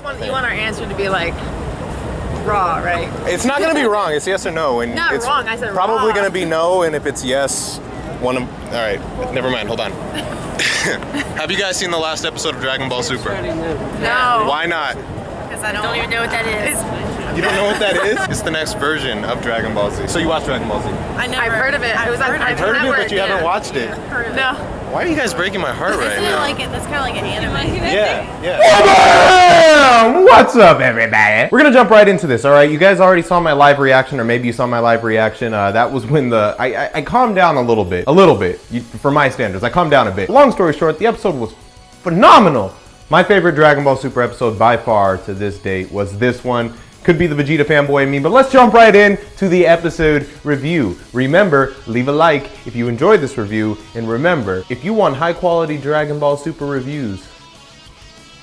You want our answer to be like raw, right? It's not gonna be wrong. It's yes or no, and Not it's wrong. I said probably raw. gonna be no. And if it's yes, all right, never mind. Hold on. Have you guys seen the last episode of Dragon Ball Super? No. Why not? Because I don't even know what that is. You don't know what that is? It's the next version of Dragon Ball Z. So you watch Dragon Ball Z? I've heard of it. It was on I've heard of it, but you haven't watched it. No. Why are you guys breaking my heart right now? That's kind of like an anime. Yeah. What's up, everybody? We're gonna jump right into this, all right? You guys already saw my live reaction, or maybe you saw my live reaction. That was when I calmed down a little bit. For my standards, I calmed down a bit. Long story short, the episode was phenomenal. My favorite Dragon Ball Super episode by far to this date was this one. Could be the Vegeta fanboy in me, but let's jump right in to the episode review. Remember, leave a like if you enjoyed this review, and remember, if you want high quality Dragon Ball Super reviews,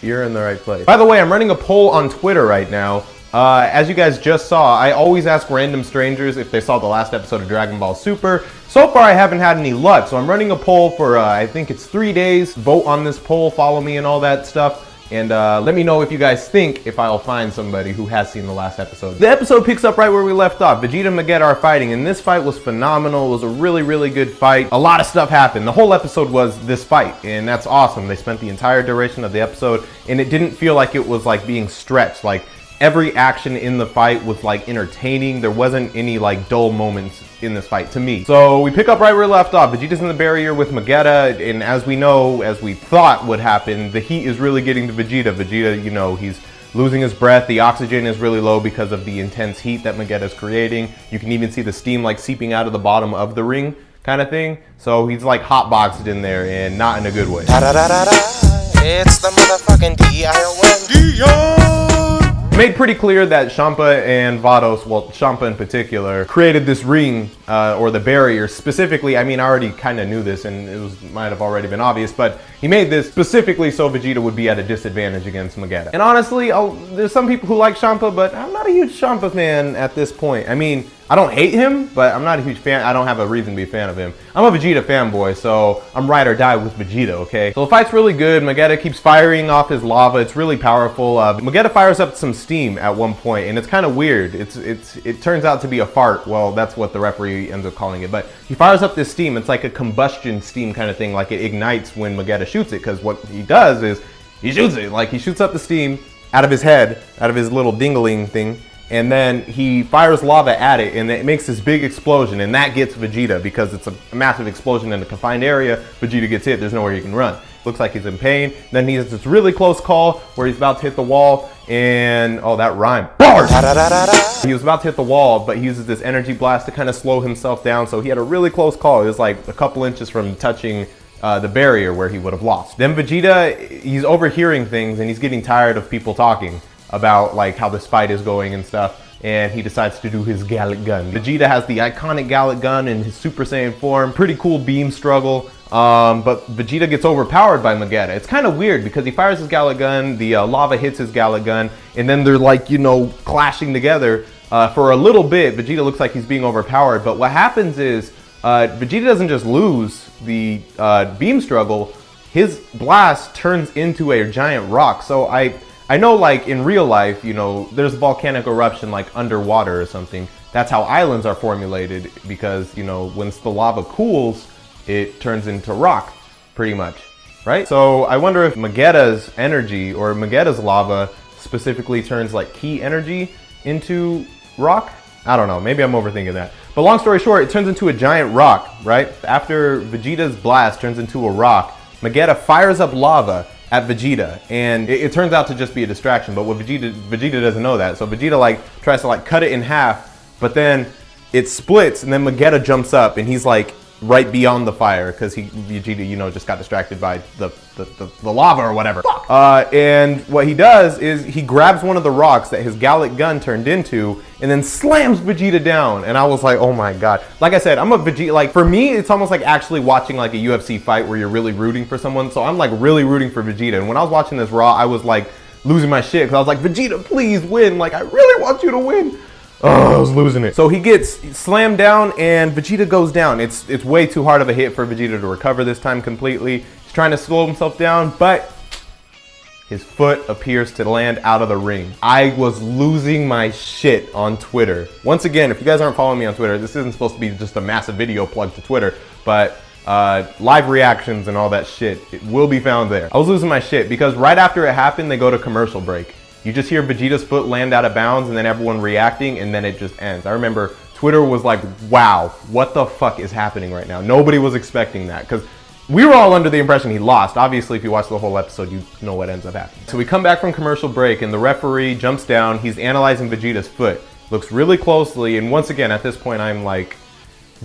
you're in the right place. By the way, I'm running a poll on Twitter right now. As you guys just saw, I always ask random strangers if they saw the last episode of Dragon Ball Super. So far, I haven't had any luck, so I'm running a poll for, I think it's 3 days. Vote on this poll, follow me and all that stuff. And let me know if you guys think if I'll find somebody who has seen the last episode. The episode picks up right where we left off. Vegeta and Vegeta are fighting, and this fight was phenomenal. It was a really, really good fight. A lot of stuff happened. The whole episode was this fight, and that's awesome. They spent the entire duration of the episode, and it didn't feel like it was like being stretched. Like every action in the fight was like entertaining. There wasn't any like dull moments in this fight to me. So we pick up right where we left off. Vegeta's in the barrier with Vegeta, and as we know, as we thought would happen, the heat is really getting to Vegeta. Vegeta, you know, he's losing his breath. The oxygen is really low because of the intense heat that Vegeta's creating. You can even see the steam like seeping out of the bottom of the ring kind of thing. So he's like hotboxed in there, and not in a good way. It's the motherfucking Deion. Made pretty clear that Champa and Vados, well, Champa in particular, created this ring, or the barrier specifically. I mean, I already kind of knew this, and it might have already been obvious, but he made this specifically so Vegeta would be at a disadvantage against Vegeta. And honestly, there's some people who like Champa, but I'm not a huge Champa fan at this point. I mean, I don't hate him, but I'm not a huge fan. I don't have a reason to be a fan of him. I'm a Vegeta fanboy, so I'm ride or die with Vegeta, okay? So the fight's really good. Vegeta keeps firing off his lava. It's really powerful. Vegeta fires up some steam at one point, and it's kind of weird. It turns out to be a fart. Well, that's what the referee ends up calling it. But he fires up this steam. It's like a combustion steam kind of thing. Like it ignites when Vegeta shoots it, because what he does is he shoots it. Like he shoots up the steam out of his head, out of his little dingling thing, and then he fires lava at it, and it makes this big explosion, and that gets Vegeta because it's a massive explosion in a confined area. Vegeta gets hit, there's nowhere he can run. Looks like he's in pain. Then he has this really close call where he's about to hit the wall, and oh, that rhyme. Bars! He was about to hit the wall, but he uses this energy blast to kind of slow himself down, so he had a really close call. It was like a couple inches from touching the barrier where he would have lost. Then Vegeta, he's overhearing things, and he's getting tired of people talking about like how this fight is going and stuff, and he decides to do his Gallic Gun. Vegeta has the iconic Gallic Gun in his Super Saiyan form. Pretty cool beam struggle, but Vegeta gets overpowered by Vegeta. It's kind of weird because he fires his Gallic Gun, the lava hits his Gallic Gun, and then they're like, you know, clashing together for a little bit. Vegeta looks like he's being overpowered, but what happens is Vegeta doesn't just lose the beam struggle, his blast turns into a giant rock. So I know, like, in real life, you know, there's a volcanic eruption, like, underwater or something. That's how islands are formulated, because, you know, once the lava cools, it turns into rock, pretty much, right? So I wonder if Vegeta's energy, or Vegeta's lava, specifically turns, like, ki energy into rock? I don't know, maybe I'm overthinking that. But long story short, it turns into a giant rock, right? After Vegeta's blast turns into a rock, Vegeta fires up lava at Vegeta, and it turns out to just be a distraction. But what Vegeta doesn't know that, so Vegeta like tries to like cut it in half, but then it splits, and then Vegeta jumps up, and he's like right beyond the fire because Vegeta, you know, just got distracted by the lava or whatever. And what he does is he grabs one of the rocks that his Gallic Gun turned into, and then slams Vegeta down. And I was like, oh my god. Like I said, I'm a Vegeta, like for me, it's almost like actually watching like a UFC fight where you're really rooting for someone. So I'm like really rooting for Vegeta. And when I was watching this Raw, I was like losing my shit because I was like, Vegeta, please win. Like I really want you to win. Oh, I was losing it. So he gets slammed down and Vegeta goes down. It's way too hard of a hit for Vegeta to recover this time completely. He's trying to slow himself down, but his foot appears to land out of the ring. I was losing my shit on Twitter. Once again, if you guys aren't following me on Twitter, this isn't supposed to be just a massive video plug to Twitter, but live reactions and all that shit, it will be found there. I was losing my shit because right after it happened, they go to commercial break. You just hear Vegeta's foot land out of bounds and then everyone reacting and then it just ends. I remember Twitter was like, wow, what the fuck is happening right now? Nobody was expecting that because we were all under the impression he lost. Obviously, if you watch the whole episode, you know what ends up happening. So we come back from commercial break and the referee jumps down. He's analyzing Vegeta's foot. Looks really closely. And once again, at this point, I'm like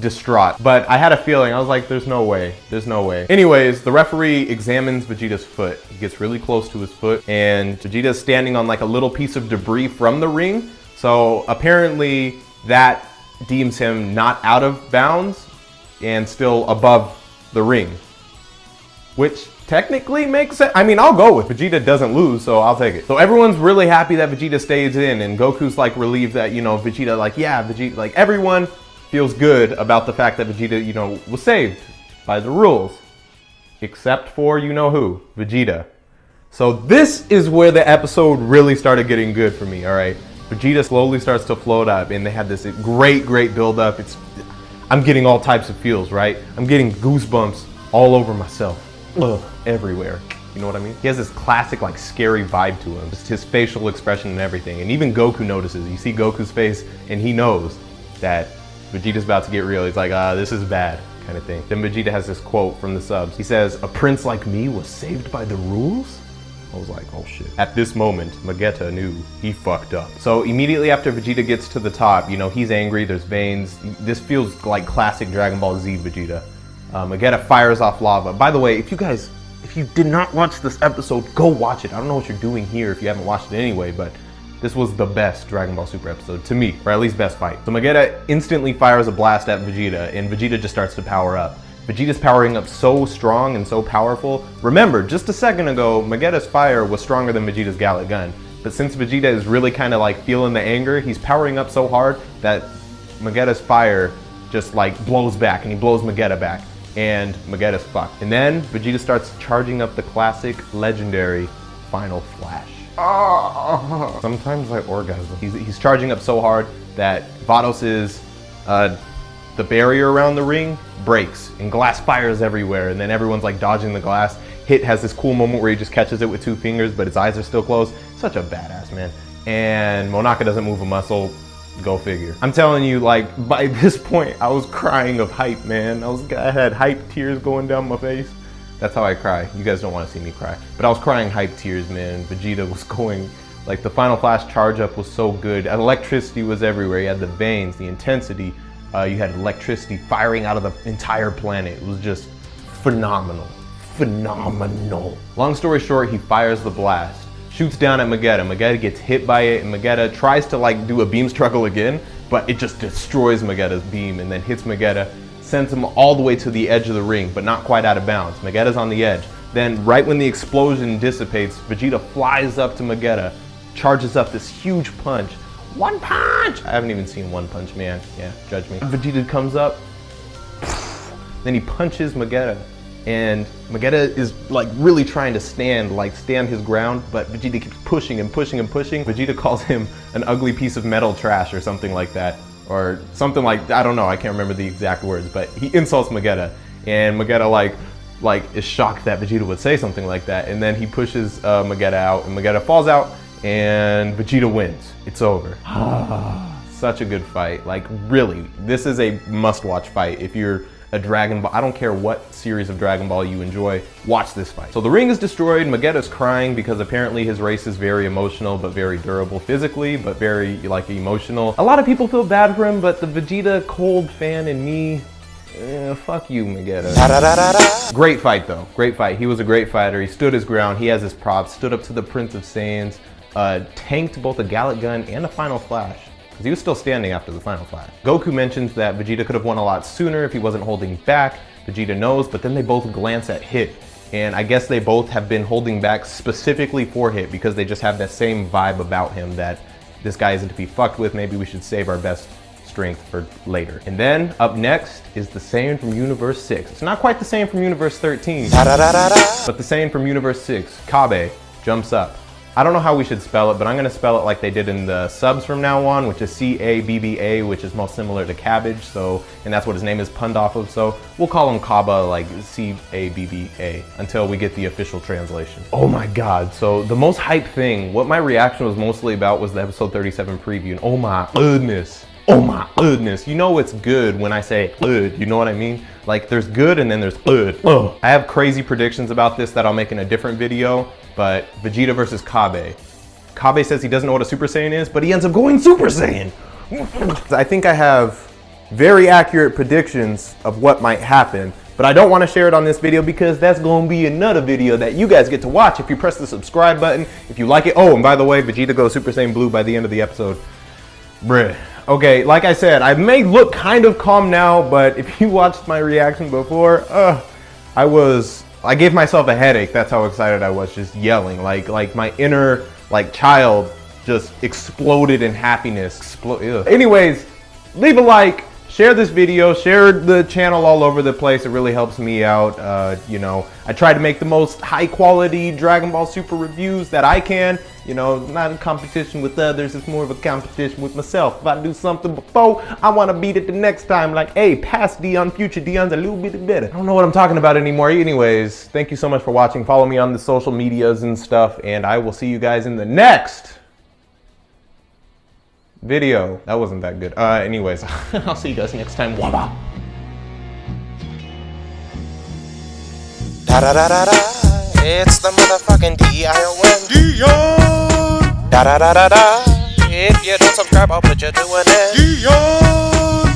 distraught. But I had a feeling. I was like, there's no way. There's no way. Anyways, the referee examines Vegeta's foot. He gets really close to his foot. And Vegeta's standing on like a little piece of debris from the ring. So apparently that deems him not out of bounds and still above the ring. Which technically makes sense. I mean, I'll go with Vegeta doesn't lose, so I'll take it. So everyone's really happy that Vegeta stays in, and Goku's like relieved that, you know, Vegeta, like, yeah, Vegeta, like everyone feels good about the fact that Vegeta, you know, was saved by the rules. Except for, you know who, Vegeta. So this is where the episode really started getting good for me, all right? Vegeta slowly starts to float up, and they had this great build up. I'm getting all types of feels, right? I'm getting goosebumps all over myself. Ugh, everywhere. You know what I mean? He has this classic, like, scary vibe to him. Just his facial expression and everything. And even Goku notices. You see Goku's face, and he knows that Vegeta's about to get real. He's like, this is bad, kind of thing. Then Vegeta has this quote from the subs. He says, "A prince like me was saved by the rules?" I was like, oh shit. At this moment, Vegeta knew he fucked up. So immediately after Vegeta gets to the top, you know, he's angry, there's veins. This feels like classic Dragon Ball Z Vegeta. Vegeta fires off lava. By the way, if you did not watch this episode, go watch it. I don't know what you're doing here if you haven't watched it anyway, but this was the best Dragon Ball Super episode to me, or at least best fight. So Vegeta instantly fires a blast at Vegeta, and Vegeta just starts to power up. Vegeta's powering up so strong and so powerful. Remember, just a second ago, Vegeta's fire was stronger than Vegeta's Gallic Gun. But since Vegeta is really kind of like feeling the anger, he's powering up so hard that Vegeta's fire just like blows back, and he blows Vegeta back. And Vegeta's fucked. And then Vegeta starts charging up the classic, legendary Final Flash. Oh. Sometimes I orgasm. He's charging up so hard that Vados's the barrier around the ring breaks and glass fires everywhere, and then everyone's like dodging the glass. Hit has this cool moment where he just catches it with 2 fingers, but his eyes are still closed. Such a badass, man. And Monaka doesn't move a muscle. Go figure. I'm telling you, like, by this point, I was crying of hype, man. I had hype tears going down my face. That's how I cry. You guys don't want to see me cry. But I was crying hype tears, man. Vegeta was going, like, the Final Flash charge up was so good. Electricity was everywhere. You had the veins, the intensity. You had electricity firing out of the entire planet. It was just phenomenal. Phenomenal. Long story short, he fires the blast. Shoots down at Vegeta. Vegeta gets hit by it, and Vegeta tries to like do a beam struggle again, but it just destroys Vegeta's beam and then hits Vegeta, sends him all the way to the edge of the ring, but not quite out of bounds. Vegeta's on the edge. Then right when the explosion dissipates, Vegeta flies up to Vegeta, charges up this huge punch. One punch! I haven't even seen One Punch Man. Yeah, judge me. Vegeta comes up, then he punches Vegeta. And Vegeta is like really trying to stand his ground, but Vegeta keeps pushing and pushing and pushing. Vegeta calls him an ugly piece of metal trash or something like that. Or something like, I don't know, I can't remember the exact words, but he insults Vegeta. And Vegeta like is shocked that Vegeta would say something like that. And then he pushes Vegeta out, and Vegeta falls out, and Vegeta wins. It's over. Such a good fight. Like, really, this is a must-watch fight. If you're a Dragon Ball, I don't care what series of Dragon Ball you enjoy, watch this fight. So the ring is destroyed, Vegeta's crying because apparently his race is very emotional, but very durable physically, but very like emotional. A lot of people feel bad for him, but the Vegeta cold fan in me, fuck you, Vegeta. Great fight though, great fight. He was a great fighter, he stood his ground, he has his props, stood up to the Prince of Saiyans, tanked both a Gallic Gun and a Final Flash. He was still standing after the Final Flash. Goku mentions that Vegeta could have won a lot sooner if he wasn't holding back. Vegeta knows, but then they both glance at Hit. And I guess they both have been holding back specifically for Hit because they just have that same vibe about him that this guy isn't to be fucked with. Maybe we should save our best strength for later. And then up next is the Saiyan from Universe 6. It's not quite the Saiyan from Universe 13, but the Saiyan from Universe 6, Kabe. jumps up. I don't know how we should spell it, but I'm gonna spell it like they did in the subs from now on, which is C-A-B-B-A, which is most similar to cabbage, so, and that's what his name is punned off of, so we'll call him Kaba, like C-A-B-B-A, until we get the official translation. Oh my God, so the most hype thing, what my reaction was mostly about was the episode 37 preview, and oh my goodness. Oh my goodness, you know it's good when I say good, you know what I mean? Like there's good and then there's good. Ugh. I have crazy predictions about this that I'll make in a different video, but Vegeta versus Kabe. Kabe says he doesn't know what a Super Saiyan is, but he ends up going Super Saiyan. I think I have very accurate predictions of what might happen, but I don't want to share it on this video because that's going to be another video that you guys get to watch if you press the subscribe button, if you like it. Oh, and by the way, Vegeta goes Super Saiyan Blue by the end of the episode. Bruh. Okay, like I said, I may look kind of calm now, but if you watched my reaction before, I gave myself a headache. That's how excited I was, just yelling. Like my inner child just exploded in happiness. Anyways, leave a like, share this video, share the channel all over the place. It really helps me out. You know, I try to make the most high quality Dragon Ball Super reviews that I can. You know, not in competition with others, it's more of a competition with myself. If I do something before, I want to beat it the next time. Like, hey, past Deion, future Deion's a little bit better. I don't know what I'm talking about anymore. Anyways, thank you so much for watching. Follow me on the social medias and stuff, and I will see you guys in the next video. That wasn't that good. Anyways, I'll see you guys next time. Waba. Da da da da da. It's the motherfucking Deion. Deion. Da da da da da. If you don't subscribe, I'll put you doing it. Deion.